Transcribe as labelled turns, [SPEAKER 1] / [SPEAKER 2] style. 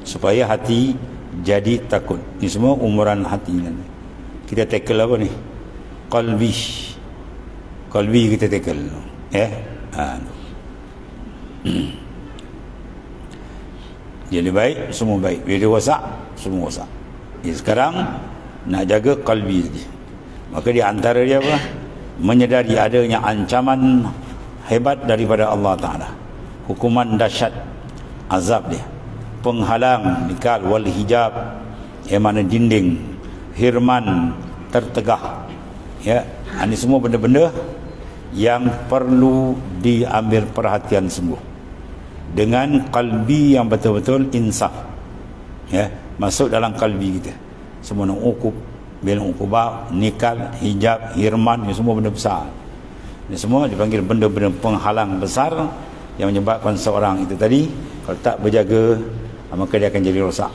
[SPEAKER 1] supaya hati jadi takut. Ini semua umuran hati. Kita tackle apa ni? Qalbi kita tackle. Jadi baik, semua baik. Bila dia rosak, semua rosak. Sekarang nak jaga qalbi saja. Maka di antara dia apa? Menyedari adanya ancaman hebat daripada Allah Ta'ala, hukuman dahsyat, azab dia, penghalang, nikal, wal hijab, yang mana dinding, hirman, tertegah. Ini semua benda-benda yang perlu diambil perhatian sungguh dengan qalbi yang betul-betul insaf. Masuk dalam qalbi kita semua nak ukub, bil ukubah, nikal, hijab, hirman, ini semua benda besar. Ini semua dipanggil benda-benda penghalang besar yang menyebabkan seorang itu tadi kalau tak berjaga, maka dia akan jadi rosak.